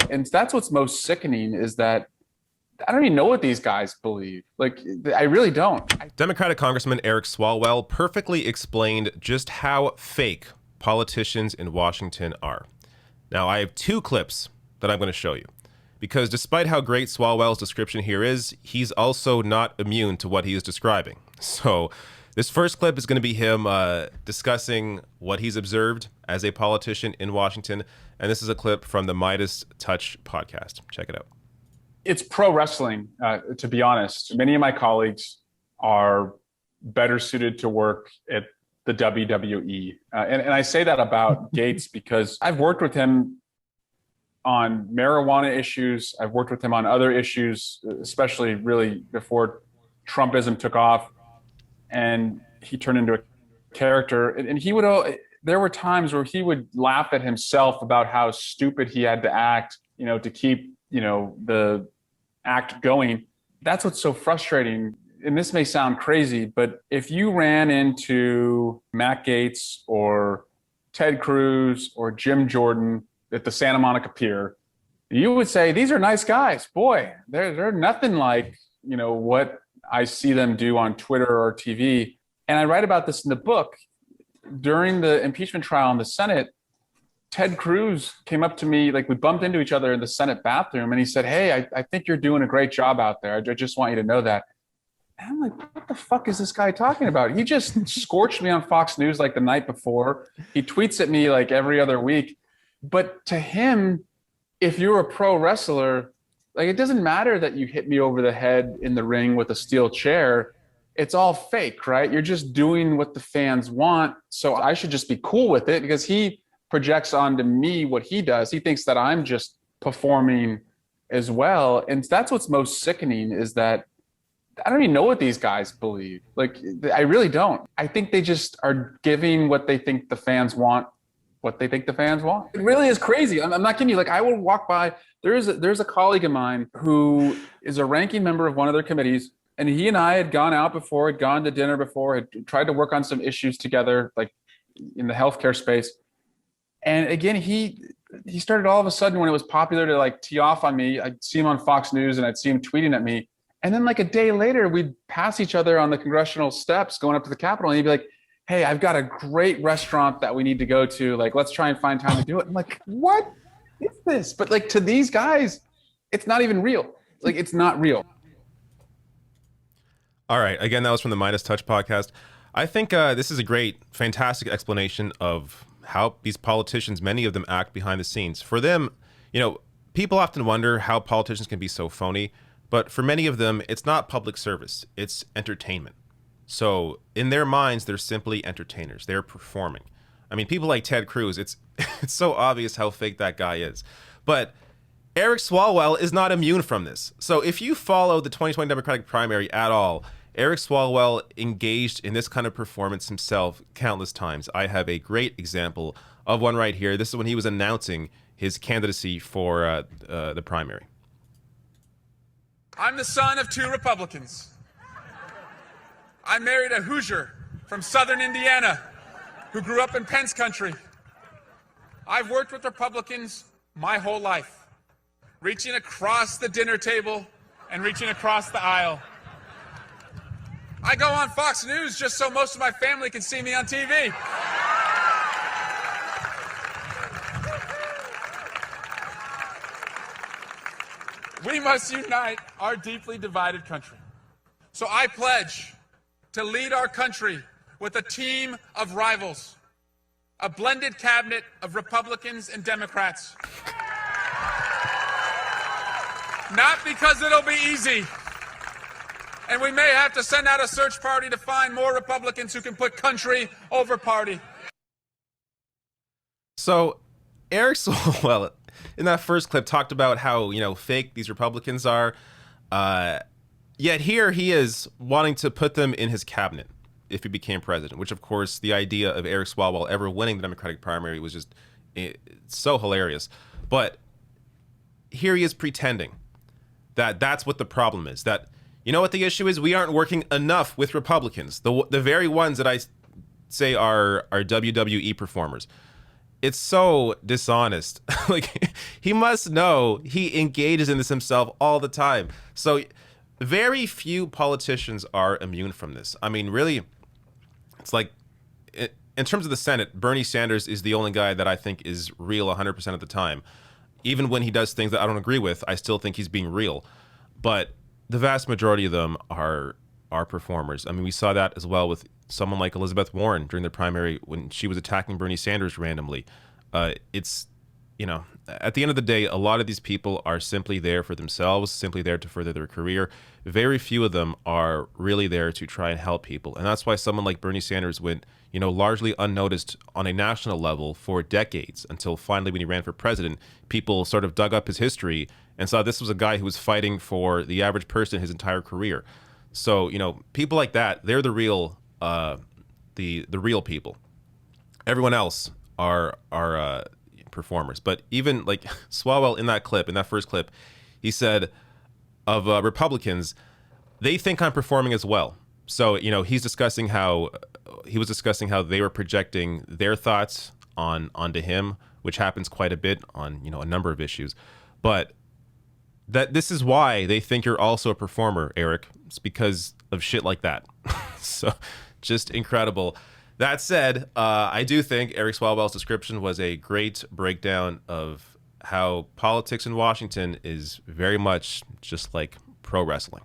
And that's what's most sickening is that I don't even know what these guys believe. Like, I really don't. Democratic Congressman Eric Swalwell perfectly explained just how fake politicians in Washington are. Now, I have two clips that I'm going to show you, because despite how great Swalwell's description here is, he's also not immune to what he is describing. So this first clip is going to be him discussing what he's observed as a politician in Washington. And this is a clip from the Midas Touch podcast. Check it out. It's pro wrestling, to be honest. Many of my colleagues are better suited to work at the WWE. And I say that about Gaetz because I've worked with him on marijuana issues. I've worked with him on other issues, especially really before Trumpism took off and he turned into a character. And he would, there were times where he would laugh at himself about how stupid he had to act, to keep, the act going. That's what's so frustrating. And this may sound crazy, but if you ran into Matt Gaetz or Ted Cruz or Jim Jordan at the Santa Monica Pier, you would say, these are nice guys. Boy, they're nothing like, what I see them do on Twitter or TV. And I write about this in the book. During the impeachment trial in the Senate, Ted Cruz came up to me, like we bumped into each other in the Senate bathroom, and he said, hey, I think you're doing a great job out there. I just want you to know that. And I'm like, what the fuck is this guy talking about? He just scorched me on Fox News like the night before. He tweets at me like every other week. But to him, if you're a pro wrestler, like it doesn't matter that you hit me over the head in the ring with a steel chair. It's all fake, right? You're just doing what the fans want. So I should just be cool with it because he projects onto me what he does. He thinks that I'm just performing as well. And that's what's most sickening is that I don't even know what these guys believe. Like, I really don't. I think they just are giving what they think the fans want, what they think the fans want. It really is crazy. I'm not kidding you. Like, I will walk by. There's a colleague of mine who is a ranking member of one of their committees. And he and I had gone out before, had gone to dinner before, had tried to work on some issues together, like in the healthcare space. And again, he started all of a sudden when it was popular to like tee off on me. I'd see him on Fox News and I'd see him tweeting at me. And then like a day later, we'd pass each other on the congressional steps going up to the Capitol. And he'd be like, hey, I've got a great restaurant that we need to go to. Like, let's try and find time to do it. I'm like, what is this? But like to these guys, it's not even real. Like, it's not real. All right. Again, that was from the Midas Touch podcast. I think this is a great, fantastic explanation of how these politicians, many of them, act behind the scenes. For them, people often wonder how politicians can be so phony. But for many of them, it's not public service. It's entertainment. So in their minds, they're simply entertainers. They're performing. I mean, people like Ted Cruz, it's so obvious how fake that guy is. But Eric Swalwell is not immune from this. So if you follow the 2020 Democratic primary at all, Eric Swalwell engaged in this kind of performance himself countless times. I have a great example of one right here. This is when he was announcing his candidacy for the primary. I'm the son of two Republicans. I married a Hoosier from southern Indiana who grew up in Pence country. I've worked with Republicans my whole life, reaching across the dinner table and reaching across the aisle. I go on Fox News just so most of my family can see me on TV. We must unite our deeply divided country. So I pledge to lead our country with a team of rivals, a blended cabinet of Republicans and Democrats. Not because it'll be easy, and we may have to send out a search party to find more Republicans who can put country over party. So Eric Swalwell, in that first clip, talked about how, fake these Republicans are. Yet here he is wanting to put them in his cabinet if he became president, which, of course, the idea of Eric Swalwell ever winning the Democratic primary was just so hilarious. But here he is pretending that that's what the problem is, that, what the issue is? We aren't working enough with Republicans, the very ones that I say are WWE performers. it's so dishonest. Like, he must know he engages in this himself all the time. So very few politicians are immune from this. I mean, really, it's like, in terms of the Senate, Bernie Sanders is the only guy that I think is real 100% of the time. Even when he does things that I don't agree with, I still think he's being real. But the vast majority of them are performers. I mean, we saw that as well with someone like Elizabeth Warren during the primary when she was attacking Bernie Sanders randomly. It's, you know, at the end of the day, a lot of these people are simply there for themselves, simply there to further their career. Very few of them are really there to try and help people. And that's why someone like Bernie Sanders went, you know, largely unnoticed on a national level for decades, until finally when he ran for president, people sort of dug up his history and saw this was a guy who was fighting for the average person his entire career. So, you know, people like that, they're the real the real people. Everyone else are performers. But even like Swalwell in that clip, in that first clip, he said of Republicans, they think I'm performing as well. So, you know, he was discussing how they were projecting their thoughts onto him, which happens quite a bit on, you know, a number of issues. But that this is why they think you're also a performer, Eric. It's because of shit like that. So just incredible. That said, I do think Eric Swalwell's description was a great breakdown of how politics in Washington is very much just like pro wrestling.